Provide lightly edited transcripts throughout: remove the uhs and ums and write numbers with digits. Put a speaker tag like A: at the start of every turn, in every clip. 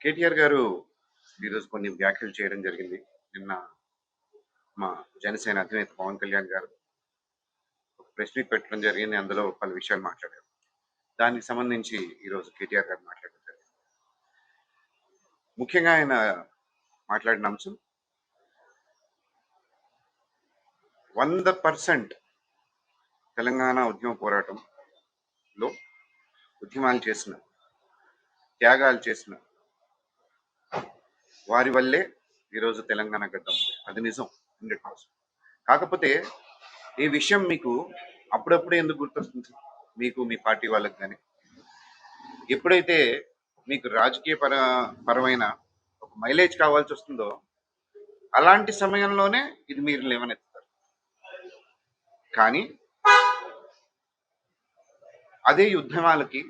A: కేటీఆర్ గారు ఈరోజు కొన్ని వ్యాఖ్యలు చేయడం జరిగింది. నిన్న మా జనసేన అధినేత పవన్ కళ్యాణ్ గారు ఒక ప్రెస్ మీట్ పెట్టడం జరిగింది. అందులో పలు విషయాలు మాట్లాడారు. దానికి సంబంధించి ఈరోజు కేటీఆర్ గారు మాట్లాడడం జరిగింది. ముఖ్యంగా ఆయన మాట్లాడిన అంశం 100% తెలంగాణ ఉద్యమ పోరాటంలో ఉద్యమాలు చేసిన, త్యాగాలు చేసిన వారి వల్లే ఈరోజు తెలంగాణ గడ్డ ఉంది. అది నిజం 100%. కాకపోతే ఈ విషయం మీకు అప్పుడప్పుడే ఎందుకు గుర్తొస్తుంది? మీకు మీ పార్టీ వాళ్ళకి కానీ ఎప్పుడైతే మీకు రాజకీయ పరమైన ఒక మైలేజ్ కావాల్సి వస్తుందో అలాంటి సమయంలోనే ఇది మీరు లేవనెత్తుతారు. కానీ అదే ఉద్యమాలకి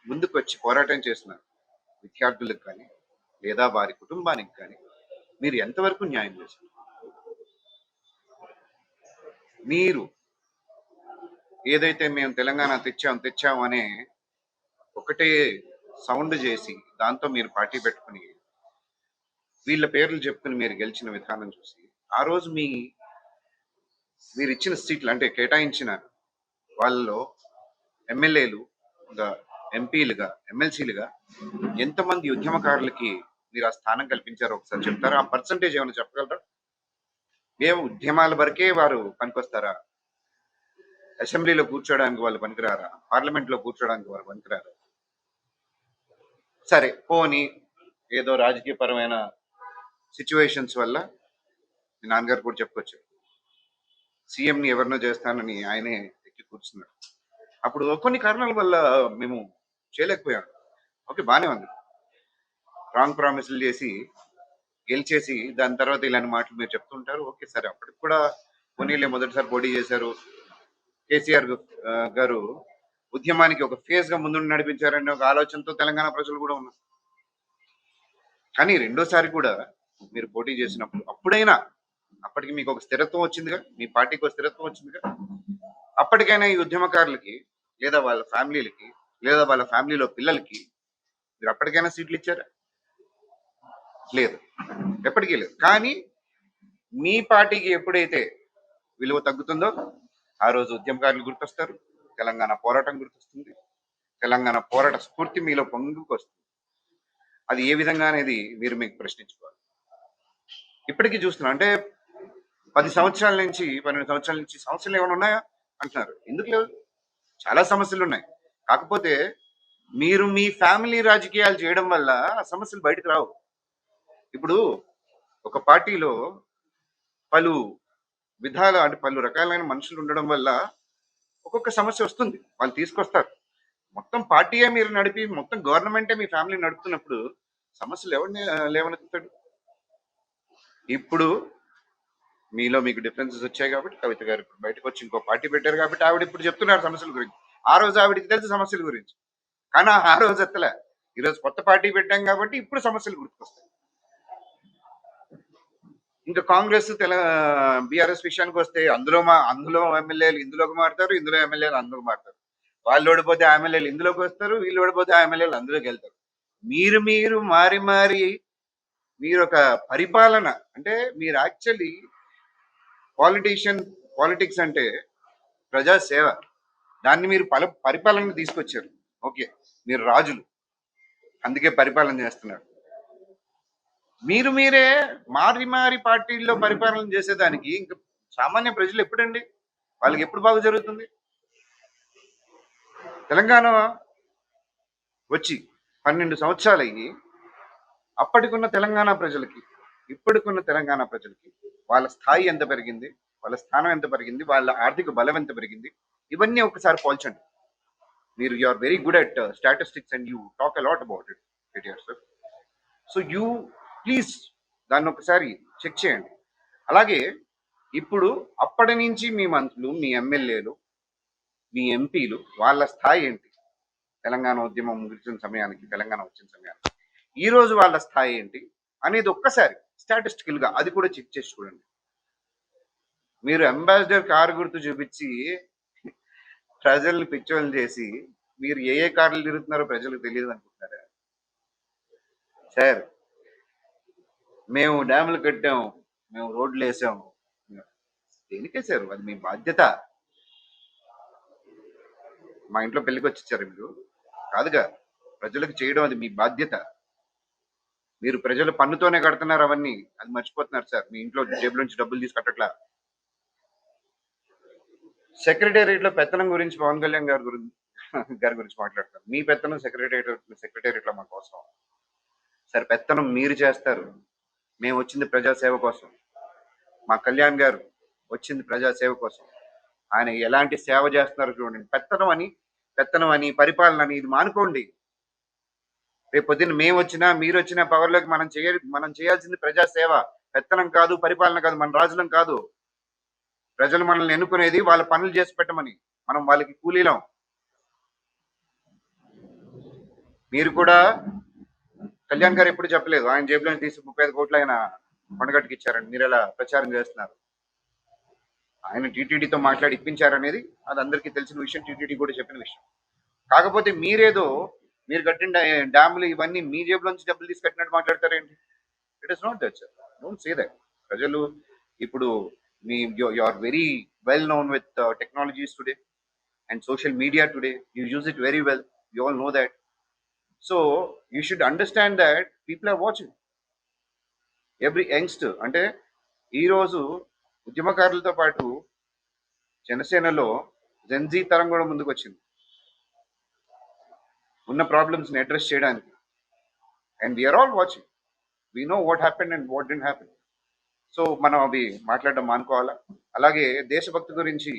A: ముందుకు వచ్చి పోరాటం చేసిన విద్యార్థులకు కానీ లేదా వారి కుటుంబానికి కానీ మీరు ఎంతవరకు న్యాయం చేస్తారు? మీరు ఏదైతే మేము తెలంగాణ తెచ్చాం అనే ఒకటే సౌండ్ చేసి దాంతో మీరు పార్టీ పెట్టుకుని వీళ్ళ పేర్లు చెప్పుకుని మీరు గెలిచిన విధానం చూసి ఆ రోజు మీరు ఇచ్చిన సీట్లు అంటే కేటాయించిన వాళ్ళలో ఎమ్మెల్యేలు, ఎంపీలుగా, ఎమ్మెల్సీలుగా ఎంతమంది ఉద్యమకారులకి మీరు ఆ స్థానం కల్పించారో ఒకసారి చెప్తారా? ఆ పర్సంటేజ్ ఏమైనా చెప్పగలరా? ఏ ఉద్యమాల వరకే వారు పనికొస్తారా? అసెంబ్లీలో కూర్చోడానికి వాళ్ళు పనికిరారా? పార్లమెంట్లో కూర్చోడానికి వారు పనికిరారా? సరే పోని ఏదో రాజకీయపరమైన సిచ్యువేషన్స్ వల్ల మీ నాన్నగారు కూడా చెప్పుకోవచ్చు, సీఎంని ఎవరినో చేస్తానని ఆయనే ఎక్కి కూర్చున్నాడు. అప్పుడు కొన్ని కారణాల వల్ల మేము చేయలేకపోయాం. ఓకే, బాగానే ఉంది. రాంగ్ ప్రామిసులు చేసి గెలిచేసి దాని తర్వాత ఇలాంటి మాటలు మీరు చెప్తుంటారు. ఓకే, సరే అప్పటికి కూడా పోనీలే మొదటిసారి పోటీ చేశారు. కేసీఆర్ గారు ఉద్యమానికి ఒక ఫేజ్ గా ముందు నడిపించారనే ఒక ఆలోచనతో తెలంగాణ ప్రజలు కూడా ఉన్నారు. కానీ రెండోసారి కూడా మీరు పోటీ చేసినప్పుడు అప్పుడైనా అప్పటికి మీకు ఒక స్థిరత్వం వచ్చిందిగా, మీ పార్టీకి ఒక స్థిరత్వం వచ్చిందిగా, అప్పటికైనా ఈ ఉద్యమకారులకి లేదా వాళ్ళ ఫ్యామిలీలకి లేదా వాళ్ళ ఫ్యామిలీలో పిల్లలకి మీరు అప్పటికైనా సీట్లు ఇచ్చారా? లేదు, ఎప్పటికీ లేదు. కానీ మీ పార్టీకి ఎప్పుడైతే విలువ తగ్గుతుందో ఆ రోజు ఉద్యమకారులు గుర్తొస్తారు, తెలంగాణ పోరాటం గుర్తొస్తుంది, తెలంగాణ పోరాట స్ఫూర్తి మీలో పొంగుకు వస్తుంది. అది ఏ విధంగా అనేది మీరు మీకు ప్రశ్నించుకోవాలి. ఇప్పటికీ చూస్తున్నారు అంటే 10 సంవత్సరాల నుంచి 12 సంవత్సరాల నుంచి సమస్యలు ఏమైనా ఉన్నాయా అంటున్నారు. ఎందుకు లేవు? చాలా సమస్యలు ఉన్నాయి. కాకపోతే మీరు మీ ఫ్యామిలీ రాజకీయాలు చేయడం వల్ల ఆ సమస్యలు బయటకు రావు. ఇప్పుడు ఒక పార్టీలో పలు విధాలు అంటే పలు రకాలైన మనుషులు ఉండడం వల్ల ఒక్కొక్క సమస్య వస్తుంది, వాళ్ళు తీసుకొస్తారు. మొత్తం పార్టీయే మీరు నడిపి మొత్తం గవర్నమెంటే మీ ఫ్యామిలీ నడుపుతున్నప్పుడు సమస్యలు ఎవరిని లేవనెత్తుతాడు? ఇప్పుడు మీలో మీకు డిఫరెన్సెస్ వచ్చాయి కాబట్టి కవిత గారు ఇప్పుడు బయటకు వచ్చి ఇంకో పార్టీ పెట్టారు కాబట్టి ఆవిడ ఇప్పుడు చెప్తున్నారు సమస్యల గురించి. ఆ రోజు ఆవిడకి తెలుసు సమస్యల గురించి, కానీ ఆ రోజు ఎత్తలే. ఈరోజు కొత్త పార్టీ పెట్టాం కాబట్టి ఇప్పుడు సమస్యలు గుర్తుకొస్తాయి. ఇంకా కాంగ్రెస్ బీఆర్ఎస్ విషయానికి వస్తే అందులో ఎమ్మెల్యేలు ఇందులోకి మారుతారు, ఇందులో ఎమ్మెల్యేలు అందులోకి మారుతారు. వాళ్ళు ఓడిపోతే ఆ ఎమ్మెల్యేలు ఇందులోకి వస్తారు, వీళ్ళు ఓడిపోతే ఆ ఎమ్మెల్యేలు అందులోకి వెళ్తారు. మీరు మారి మీరు ఒక పరిపాలన అంటే మీరు యాక్చువల్లీ పాలిటిక్స్ అంటే ప్రజాసేవ. దాన్ని మీరు పరిపాలన తీసుకొచ్చారు. ఓకే, మీరు రాజులు, అందుకే పరిపాలన చేస్తున్నారు. మీరే మారి పార్టీల్లో పరిపాలన చేసేదానికి ఇంకా సామాన్య ప్రజలు ఎప్పుడండి? వాళ్ళకి ఎప్పుడు బాగు జరుగుతుంది? తెలంగాణ వచ్చి 12 సంవత్సరాలు అయ్యి అప్పటికున్న తెలంగాణ ప్రజలకి ఇప్పటికున్న తెలంగాణ ప్రజలకి వాళ్ళ స్థాయి ఎంత పెరిగింది, వాళ్ళ స్థానం ఎంత పెరిగింది, వాళ్ళ ఆర్థిక బలం ఎంత పెరిగింది, ఇవన్నీ ఒకసారి పోల్చండి. మీరు you are very good at statistics and you talk a lot about it KTR sir. So you please దాన్ని ఒకసారి చెక్ చేయండి. అలాగే ఇప్పుడు అప్పటి నుంచి మీ మంత్రులు, మీ ఎమ్మెల్యేలు, మీ ఎంపీలు వాళ్ళ స్థాయి ఏంటి? తెలంగాణ ఉద్యమం ముగిసిన సమయానికి, తెలంగాణ వచ్చిన సమయానికి ఈ రోజు వాళ్ళ స్థాయి ఏంటి అనేది ఒక్కసారి స్టాటిస్టికల్ గా అది కూడా చెక్ చేసి చూడండి. మీరు అంబాసిడర్ కారు గుర్తు చూపించి ప్రజల్ని పిచ్చోళ్ళు చేసి మీరు ఏ కార్లు తిరుగుతున్నారో ప్రజలకు తెలియదు అనుకుంటున్నారా? సార్ మేము డ్యాములు కట్టాము, మేము రోడ్లు వేసాము, దేనికేసారు? అది మీ బాధ్యత. మా ఇంట్లో పెళ్లికి వచ్చి మీరు కాదుగా, ప్రజలకు చేయడం అది మీ బాధ్యత. మీరు ప్రజల పన్నుతోనే కడుతున్నారు అవన్నీ, అది మర్చిపోతున్నారు సార్. మీ ఇంట్లో జేబులోంచి డబ్బులు తీసి కట్టట్లా. సెక్రటేరియట్ లో పెత్తనం గురించి పవన్ కళ్యాణ్ గారి గురించి మాట్లాడతారు. మీ పెత్తనం సెక్రటేరియట్ లో మాకు అవసరం సార్. పెత్తనం మీరు చేస్తారు, మేము వచ్చింది ప్రజాసేవ కోసం. మా కళ్యాణ్ గారు వచ్చింది ప్రజాసేవ కోసం. ఆయన ఎలాంటి సేవ చేస్తున్నారో చూడండి. పెత్తనం అని పరిపాలన అని ఇది మానుకోండి. రేపు పొద్దున్న మేము వచ్చినా మీరు వచ్చినా పవర్లోకి మనం చేయాల్సింది ప్రజాసేవ, పెత్తనం కాదు, పరిపాలన కాదు. మన రాజులం కాదు. ప్రజలు మనల్ని ఎన్నుకునేది వాళ్ళ పనులు చేసి పెట్టమని, మనం వాళ్ళకి కూలీలం. మీరు కూడా కళ్యాణ్ గారు ఎప్పుడు చెప్పలేదు ఆయన జేబులో తీసి 35 కోట్లు ఆయన కొండగట్టుకి ఇచ్చారని. మీరు ఎలా ప్రచారం చేస్తున్నారు? ఆయన టీటీడీతో మాట్లాడి ఇప్పించారనేది అది అందరికీ తెలిసిన విషయం, టీటీడీ కూడా చెప్పిన విషయం. కాకపోతే మీరు కట్టిన డ్యాములు ఇవన్నీ మీ జేబులోంచి డబ్బులు తీసి కట్టినట్టు మాట్లాడతారేంటి? It is not that sir. Don't say that. ప్రజలు ఇప్పుడు you are very well known with technologies today and social media today. You use it very well. You all know that. So you should understand that people are watching. Every youngster అంటే ఈరోజు ఉద్యమకారులతో పాటు జనసేనలో Gen Z తరం కూడా ముందుకు వచ్చింది ఉన్న ప్రాబ్లమ్స్ని అడ్రస్ చేయడానికి. And we're all watching. We know what happen and what did happen. So మనం అవి మాట్లాడడం మానుకోవాలా. అలాగే దేశభక్తి గురించి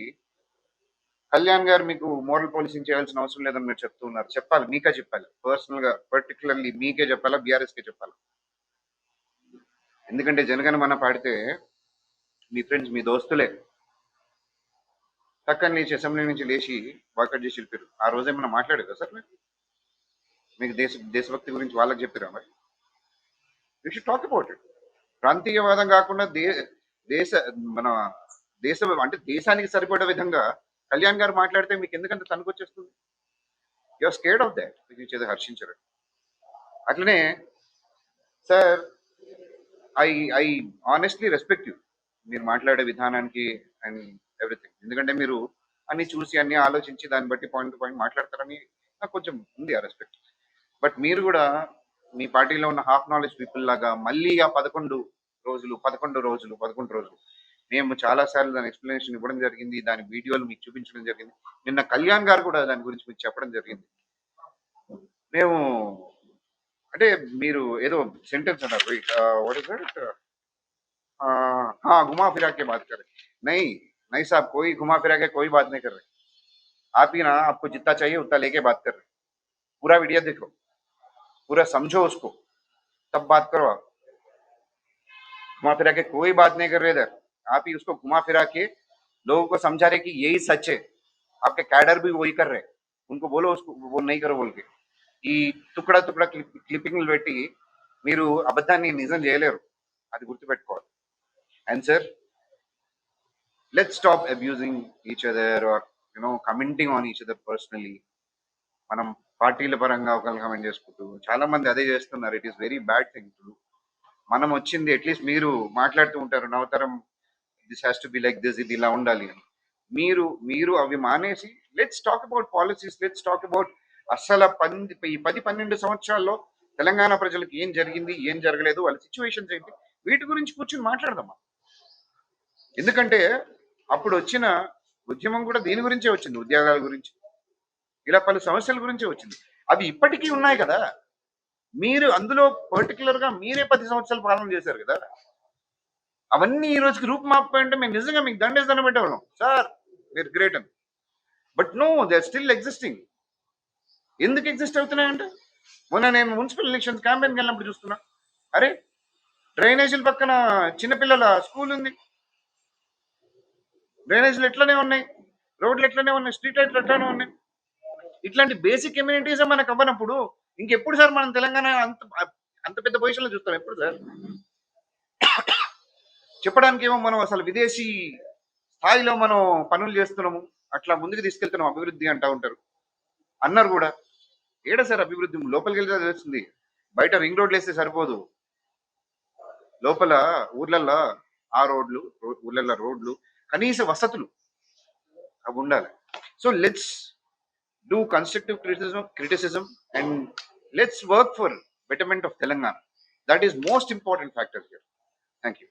A: కళ్యాణ్ గారు మీకు మోరల్ పోలీసింగ్ చేయాల్సిన అవసరం లేదని మీరు చెప్తూ ఉన్నారు. చెప్పాలి, మీకే చెప్పాలి. పర్సనల్గా పర్టికులర్లీ మీకే చెప్పాలా, బీఆర్ఎస్కే చెప్పాలా? ఎందుకంటే జనగణమన పాడితే మీ ఫ్రెండ్స్, మీ దోస్తులే పక్కన లేచి అసెంబ్లీ నుంచి లేచి వాకౌట్ చేసి వెళ్ళిపోయారు. ఆ రోజు ఏమైనా మాట్లాడారు సార్ మీకు దేశభక్తి గురించి వాళ్ళకి చెప్పారా? మరి you should talk about it. ప్రాంతీయవాదం కాకుండా దేశ మన అంటే దేశానికి సరిపడే విధంగా కళ్యాణ్ గారు మాట్లాడితే మీకు ఎందుకంటే తనకొచ్చేస్తుంది? You're scared of that. మీకు చేత హర్షించరు. అట్లనే sir, I I honestly respect you, మీరు మాట్లాడే విధానానికి అండ్ ఎవ్రీథింగ్. ఎందుకంటే మీరు అన్ని చూసి అన్ని ఆలోచించి దాన్ని బట్టి పాయింట్ టు పాయింట్ మాట్లాడతారని నాకు కొంచెం ఉంది ఆ రెస్పెక్ట్. బట్ మీరు కూడా మీ పార్టీలో ఉన్న హాఫ్ నాలెడ్జ్ పీపుల్ లాగా మళ్ళీ ఆ 11 రోజులు మేము చాలా సార్లు దాని ఎక్స్ప్లెనేషన్ ఇవ్వడం జరిగింది, దాని వీడియోలు మీకు చూపించడం జరిగింది. నిన్న కళ్యాణ్ గారు కూడా దాని గురించి మీకు చెప్పడం జరిగింది. మేము అంటే మీరు ఏదో సెంటెన్స్ అన్నారు, व्हाट इज दैट, हाँ घुमा फिरा के बात कर रहे. नहीं साहब, कोई घुमा फिरा के कोई बात नहीं कर रहे. आप ही ना, आपको जितना चाहिए उतना लेके बात कर रहे. पूरा वीडियो देखो, पूरा समझो उसको, तब बात करो. आप घुमा फिरा के कोई बात नहीं कर रहे इधर. आप ही उसको घुमा फिरा के लोगों को समझा रहे कि यही सच है. आपके कैडर भी वही कर रहे हैं. उनको बोलो उसको वो नहीं करो बोल के. ఈ తుక్కడా క్లిప్పింగ్లు పెట్టి మీరు అబద్ధాన్ని నిజం చేయలేరు, అది గుర్తుపెట్టుకోవాలి. And sir, let's stop abusing each other or commenting on each other personally. మనం పార్టీల పరంగా ఒకరిని కమెంట్ చేసుకుంటూ చాలా మంది అదే చేస్తున్నారు. It is very bad thing to do. మనం వచ్చింది అట్లీస్ట్ మీరు మాట్లాడుతూ ఉంటారు నవతరం, this has to be like this, ఇది ఇలా ఉండాలి అని. మీరు అవి మానేసి let's talk about policies, let's talk about అసలు ఈ 10-12 సంవత్సరాల్లో తెలంగాణ ప్రజలకు ఏం జరిగింది, ఏం జరగలేదు, వాళ్ళ సిచ్యువేషన్స్ ఏంటి, వీటి గురించి కూర్చొని మాట్లాడదామా. ఎందుకంటే అప్పుడు వచ్చిన ఉద్యమం కూడా దీని గురించే వచ్చింది, ఉద్యోగాల గురించి, ఇలా పలు సమస్యల గురించే వచ్చింది. అవి ఇప్పటికీ ఉన్నాయి కదా. మీరు అందులో పర్టికులర్ గా మీరే 10 సంవత్సరాలు పాలన చేశారు కదా. అవన్నీ ఈ రోజుకి రూపుమాపంటే మేము నిజంగా మీకు దండం పెట్టేవాళ్ళం సార్, మీరు గ్రేట్ అని. But no, they are still existing. ఎందుకు ఎగ్జిస్ట్ అవుతున్నాయంటే, మొన్న నేను మున్సిపల్ ఎలక్షన్స్ క్యాంపెయిన్కి వెళ్ళినప్పుడు చూస్తున్నా, అరే డ్రైనేజీల పక్కన చిన్నపిల్లల స్కూల్ ఉంది, డ్రైనేజీలు ఎట్లనే ఉన్నాయి, రోడ్లు ఎట్లనే ఉన్నాయి, స్ట్రీట్ లైట్లు ఎట్లనే ఉన్నాయి. ఇట్లాంటి బేసిక్ కమ్యూనిటీస్ మనకు అవ్వనప్పుడు ఇంకెప్పుడు సార్ మనం తెలంగాణ అంత పెద్ద పొజిషన్లో చూస్తాం? ఎప్పుడు సార్? చెప్పడానికి ఏమో మనం అసలు విదేశీ స్థాయిలో మనం పనులు చేస్తున్నాము, అట్లా ముందుకు తీసుకెళ్తున్నాం, అభివృద్ధి అంటూ ఉంటారు. అన్నారు కూడా. ఏడా సార్ అభివృద్ధి? లోపలికి వెళ్తే తెలుస్తుంది. బయట రింగ్ రోడ్లు వేస్తే సరిపోదు, లోపల ఊర్లల్లో ఆ రోడ్లు, ఊర్లల్లో రోడ్లు, కనీస వసతులు అవి ఉండాలి. So let's do constructive criticism and let's work for betterment of Telangana. That is most important factor here. Thank you.